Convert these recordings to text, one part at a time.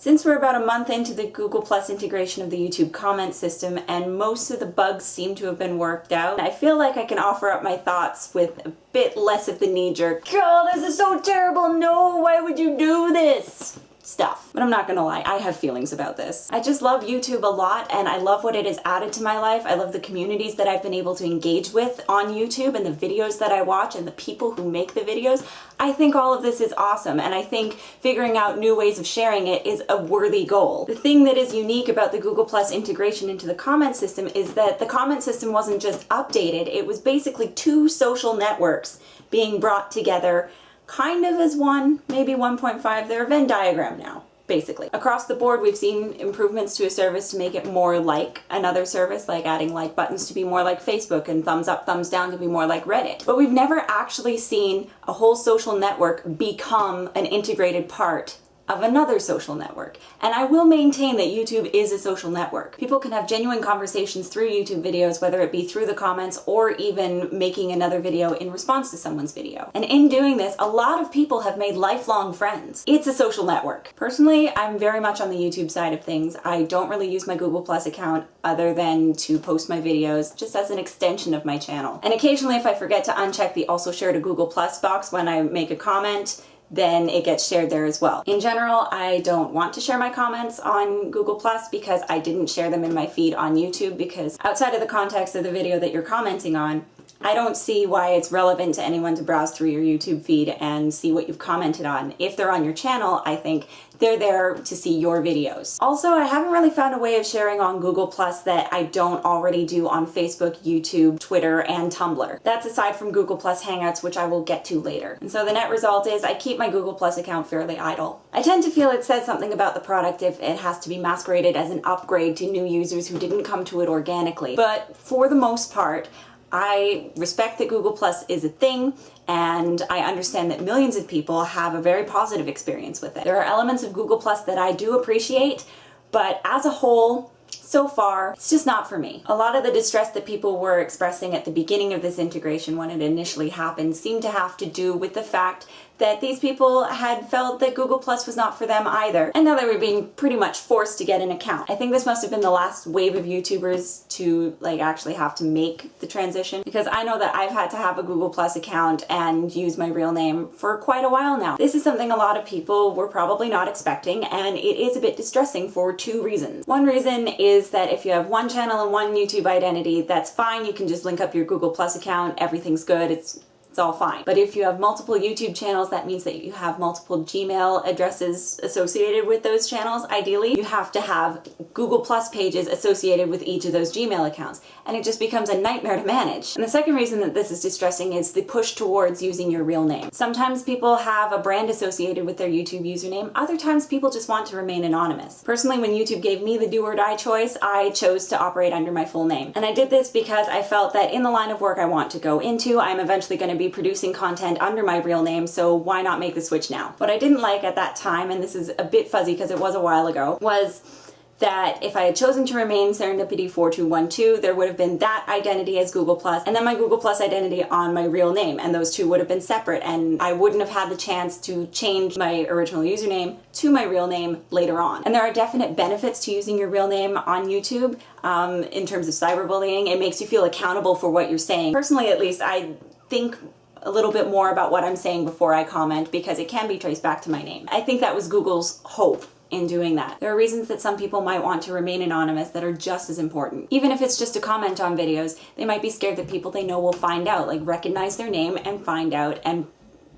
Since we're about a month into the Google+ integration of the YouTube comment system and most of the bugs seem to have been worked out, I feel like I can offer up my thoughts with a bit less of the knee-jerk, "Oh, this is so terrible, no, why would you do this?" stuff. But I'm not gonna lie, I have feelings about this. I just love YouTube a lot and I love what it has added to my life. I love the communities that I've been able to engage with on YouTube and the videos that I watch and the people who make the videos. I think all of this is awesome and I think figuring out new ways of sharing it is a worthy goal. The thing that is unique about the Google+ integration into the comment system is that the comment system wasn't just updated, it was basically two social networks being brought together kind of as one, maybe 1.5. They're a Venn diagram now, basically. Across the board, we've seen improvements to a service to make it more like another service, like adding like buttons to be more like Facebook and thumbs up, thumbs down to be more like Reddit. But we've never actually seen a whole social network become an integrated part of another social network. And I will maintain that YouTube is a social network. People can have genuine conversations through YouTube videos, whether it be through the comments or even making another video in response to someone's video. And in doing this, a lot of people have made lifelong friends. It's a social network. Personally, I'm very much on the YouTube side of things. I don't really use my Google+ account other than to post my videos just as an extension of my channel. And occasionally if I forget to uncheck the also share to Google+ box when I make a comment, then it gets shared there as well. In general, I don't want to share my comments on Google+ because I didn't share them in my feed on YouTube, because outside of the context of the video that you're commenting on, I don't see why it's relevant to anyone to browse through your YouTube feed and see what you've commented on. If they're on your channel, I think they're there to see your videos. Also, I haven't really found a way of sharing on Google+ that I don't already do on Facebook, YouTube, Twitter, and Tumblr. That's aside from Google+ Hangouts, which I will get to later. And so the net result is I keep my Google+ account fairly idle. I tend to feel it says something about the product if it has to be masqueraded as an upgrade to new users who didn't come to it organically. But for the most part, I respect that Google+ is a thing, and I understand that millions of people have a very positive experience with it. There are elements of Google+ that I do appreciate, but as a whole, so far, it's just not for me. A lot of the distress that people were expressing at the beginning of this integration when it initially happened seemed to have to do with the fact that these people had felt that Google+ was not for them either, and now they were being pretty much forced to get an account. I think this must have been the last wave of YouTubers to actually have to make the transition, because I know that I've had to have a Google+ account and use my real name for quite a while now. This is something a lot of people were probably not expecting, and it is a bit distressing for two reasons. One reason is that if you have one channel and one YouTube identity, that's fine, you can just link up your Google+ account, everything's good, it's all fine. But if you have multiple YouTube channels, that means that you have multiple Gmail addresses associated with those channels. Ideally, you have to have Google+ pages associated with each of those Gmail accounts, and it just becomes a nightmare to manage. And the second reason that this is distressing is the push towards using your real name. Sometimes people have a brand associated with their YouTube username, other times people just want to remain anonymous. Personally, when YouTube gave me the do or die choice, I chose to operate under my full name. And I did this because I felt that in the line of work I want to go into, I'm eventually going to be producing content under my real name, so why not make the switch now? What I didn't like at that time, and this is a bit fuzzy because it was a while ago, was that if I had chosen to remain Serendipity4212, there would have been that identity as Google+, and then my Google+ identity on my real name, and those two would have been separate, and I wouldn't have had the chance to change my original username to my real name later on. And there are definite benefits to using your real name on YouTube. In terms of cyberbullying, it makes you feel accountable for what you're saying. Personally, at least, I think a little bit more about what I'm saying before I comment, because it can be traced back to my name. I think that was Google's hope in doing that. There are reasons that some people might want to remain anonymous that are just as important. Even if it's just a comment on videos, they might be scared that people they know will find out, recognize their name and find out and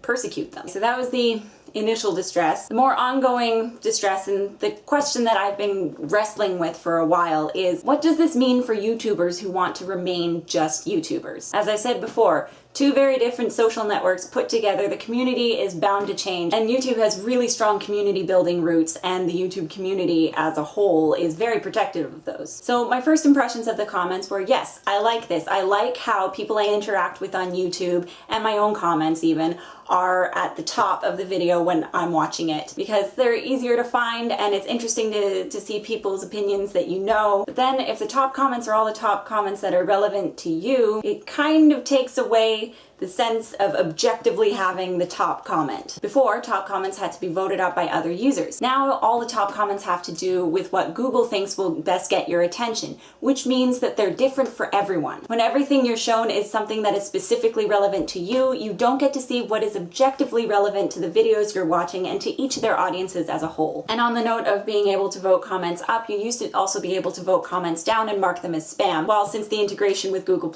persecute them. So that was the initial distress. The more ongoing distress, and the question that I've been wrestling with for a while, is what does this mean for YouTubers who want to remain just YouTubers? As I said before, two very different social networks put together, the community is bound to change, and YouTube has really strong community building roots, and the YouTube community as a whole is very protective of those. So my first impressions of the comments were, yes, I like this. I like how people I interact with on YouTube, and my own comments even, are at the top of the video when I'm watching it, because they're easier to find and it's interesting to see people's opinions that you know. But then if the top comments are all the top comments that are relevant to you, it kind of takes away away the sense of objectively having the top comment. Before, top comments had to be voted up by other users. Now all the top comments have to do with what Google thinks will best get your attention, which means that they're different for everyone. When everything you're shown is something that is specifically relevant to you, you don't get to see what is objectively relevant to the videos you're watching and to each of their audiences as a whole. And on the note of being able to vote comments up, you used to also be able to vote comments down and mark them as spam. Well, since the integration with Google+,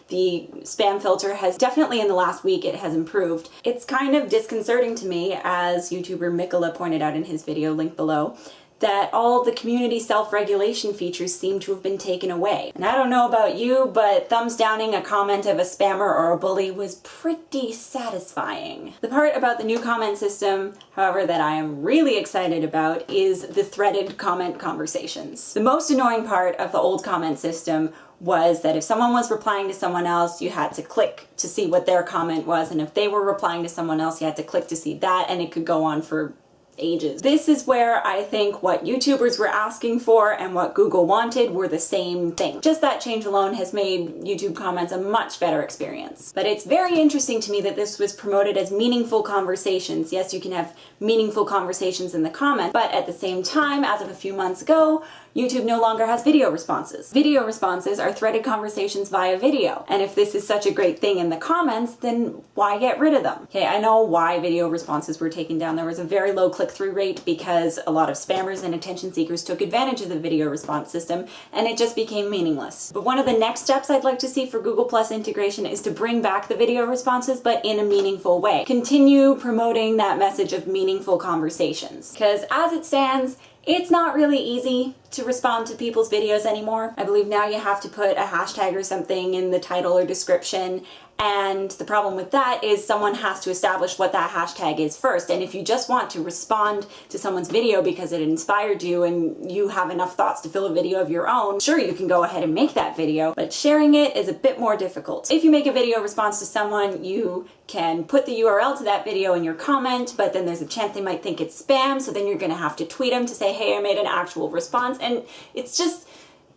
the spam filter has definitely in the last week it has improved. It's kind of disconcerting to me, as YouTuber Mikola pointed out in his video, link below, that all the community self-regulation features seem to have been taken away. And I don't know about you, but thumbs downing a comment of a spammer or a bully was pretty satisfying. The part about the new comment system, however, that I am really excited about is the threaded comment conversations. The most annoying part of the old comment system was that if someone was replying to someone else, you had to click to see what their comment was, and if they were replying to someone else, you had to click to see that, and it could go on for ages. This is where I think what YouTubers were asking for and what Google wanted were the same thing. Just that change alone has made YouTube comments a much better experience. But it's very interesting to me that this was promoted as meaningful conversations. Yes, you can have meaningful conversations in the comments, but at the same time, as of a few months ago, YouTube no longer has video responses. Video responses are threaded conversations via video. And if this is such a great thing in the comments, then why get rid of them? Okay, I know why video responses were taken down. There was a very low click-through rate because a lot of spammers and attention seekers took advantage of the video response system, and it just became meaningless. But one of the next steps I'd like to see for Google+ integration is to bring back the video responses, but in a meaningful way. Continue promoting that message of meaningful conversations. Because as it stands, it's not really easy to respond to people's videos anymore. I believe now you have to put a hashtag or something in the title or description, and the problem with that is someone has to establish what that hashtag is first. And if you just want to respond to someone's video because it inspired you and you have enough thoughts to fill a video of your own, sure, you can go ahead and make that video, but sharing it is a bit more difficult. If you make a video response to someone, you can put the URL to that video in your comment, but then there's a chance they might think it's spam, so then you're gonna have to tweet them to say, hey, I made an actual response, and it's just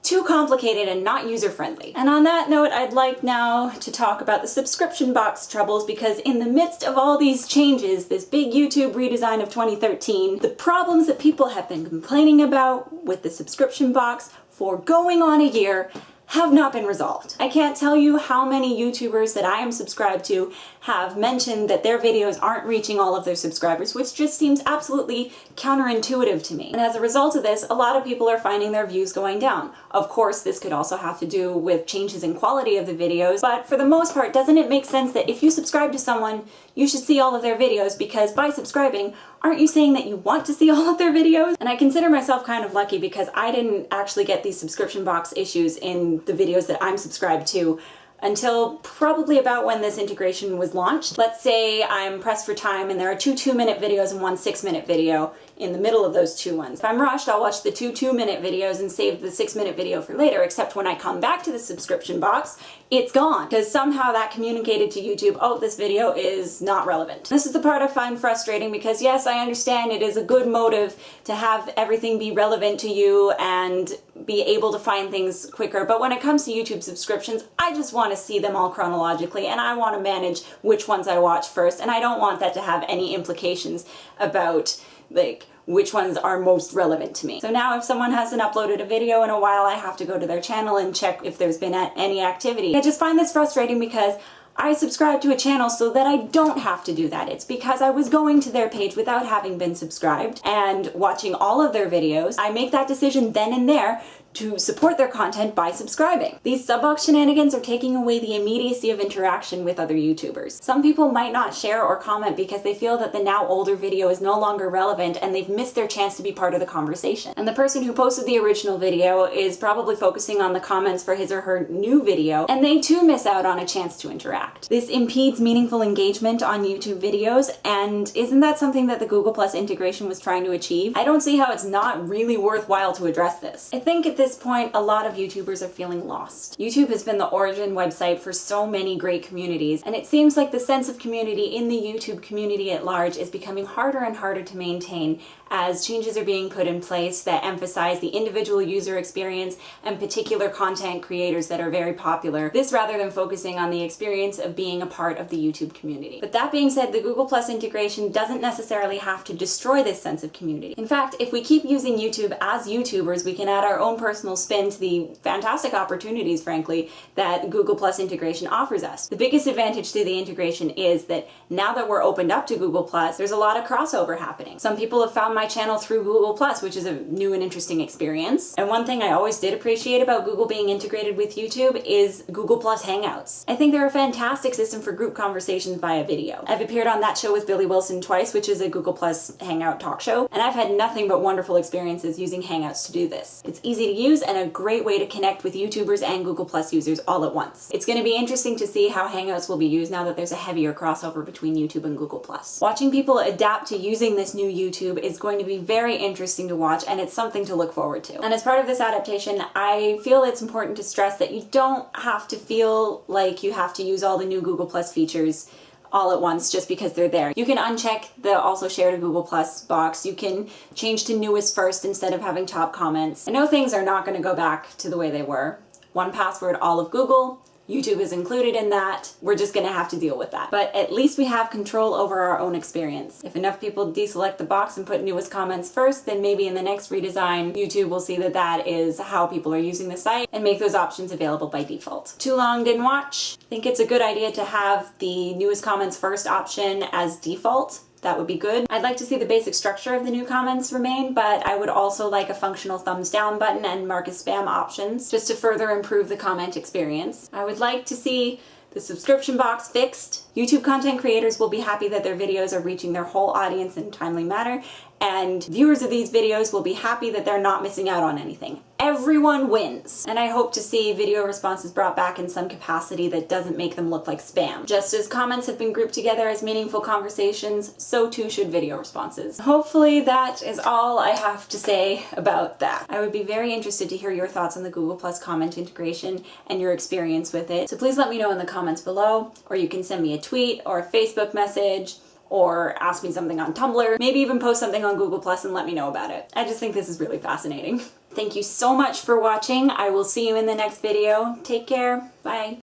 too complicated and not user-friendly. And on that note, I'd like now to talk about the subscription box troubles, because in the midst of all these changes, this big YouTube redesign of 2013, the problems that people have been complaining about with the subscription box for going on a year have not been resolved. I can't tell you how many YouTubers that I am subscribed to have mentioned that their videos aren't reaching all of their subscribers, which just seems absolutely counterintuitive to me. And as a result of this, a lot of people are finding their views going down. Of course, this could also have to do with changes in quality of the videos, but for the most part, doesn't it make sense that if you subscribe to someone, you should see all of their videos? Because by subscribing, aren't you saying that you want to see all of their videos? And I consider myself kind of lucky because I didn't actually get these subscription box issues in the videos that I'm subscribed to until probably about when this integration was launched. Let's say I'm pressed for time and there are two 2-minute videos and one 6-minute video in the middle of those two ones. If I'm rushed, I'll watch the two 2-minute videos and save the 6-minute video for later, except when I come back to the subscription box, it's gone. Because somehow that communicated to YouTube, oh, this video is not relevant. This is the part I find frustrating because yes, I understand it is a good motive to have everything be relevant to you and be able to find things quicker, but when it comes to YouTube subscriptions, I just want to see them all chronologically and I want to manage which ones I watch first, and I don't want that to have any implications about like which ones are most relevant to me. So now if someone hasn't uploaded a video in a while, I have to go to their channel and check if there's been any activity. I just find this frustrating because I subscribe to a channel so that I don't have to do that. It's because I was going to their page without having been subscribed and watching all of their videos. I make that decision then and there to support their content by subscribing. These sub-box shenanigans are taking away the immediacy of interaction with other YouTubers. Some people might not share or comment because they feel that the now older video is no longer relevant and they've missed their chance to be part of the conversation. And the person who posted the original video is probably focusing on the comments for his or her new video, and they too miss out on a chance to interact. This impedes meaningful engagement on YouTube videos, and isn't that something that the Google+ integration was trying to achieve? I don't see how it's not really worthwhile to address this. I think at this point, a lot of YouTubers are feeling lost. YouTube has been the origin website for so many great communities, and it seems like the sense of community in the YouTube community at large is becoming harder and harder to maintain as changes are being put in place that emphasize the individual user experience and particular content creators that are very popular. This rather than focusing on the experience of being a part of the YouTube community. But that being said, the Google+ integration doesn't necessarily have to destroy this sense of community. In fact, if we keep using YouTube as YouTubers, we can add our own personal spin to the fantastic opportunities, frankly, that Google+ integration offers us. The biggest advantage to the integration is that now that we're opened up to Google+, there's a lot of crossover happening. Some people have found my channel through Google+, which is a new and interesting experience. And one thing I always did appreciate about Google being integrated with YouTube is Google+ Hangouts. I think they're a fantastic system for group conversations via video. I've appeared on that show with Billy Wilson twice, which is a Google+ Hangout talk show, and I've had nothing but wonderful experiences using Hangouts to do this. It's easy to use and a great way to connect with YouTubers and Google+ users all at once. It's going to be interesting to see how Hangouts will be used now that there's a heavier crossover between YouTube and Google+. Watching people adapt to using this new YouTube is going to be very interesting to watch, and it's something to look forward to. And as part of this adaptation, I feel it's important to stress that you don't have to feel like you have to use all the new Google+ features all at once just because they're there. You can uncheck the also share to Google+ box. You can change to newest first instead of having top comments. I know things are not going to go back to the way they were. 1Password, all of Google. YouTube is included in that. We're just gonna have to deal with that. But at least we have control over our own experience. If enough people deselect the box and put newest comments first, then maybe in the next redesign, YouTube will see that that is how people are using the site and make those options available by default. Too long, didn't watch? I think it's a good idea to have the newest comments first option as default. That would be good. I'd like to see the basic structure of the new comments remain, but I would also like a functional thumbs down button and mark as spam options just to further improve the comment experience. I would like to see the subscription box fixed. YouTube content creators will be happy that their videos are reaching their whole audience in a timely manner, and viewers of these videos will be happy that they're not missing out on anything. Everyone wins. And I hope to see video responses brought back in some capacity that doesn't make them look like spam. Just as comments have been grouped together as meaningful conversations, so too should video responses. Hopefully that is all I have to say about that. I would be very interested to hear your thoughts on the Google+ comment integration and your experience with it. So please let me know in the comments below, or you can send me a tweet or a Facebook message, or ask me something on Tumblr, maybe even post something on Google+ and let me know about it. I just think this is really fascinating. Thank you so much for watching. I will see you in the next video. Take care. Bye.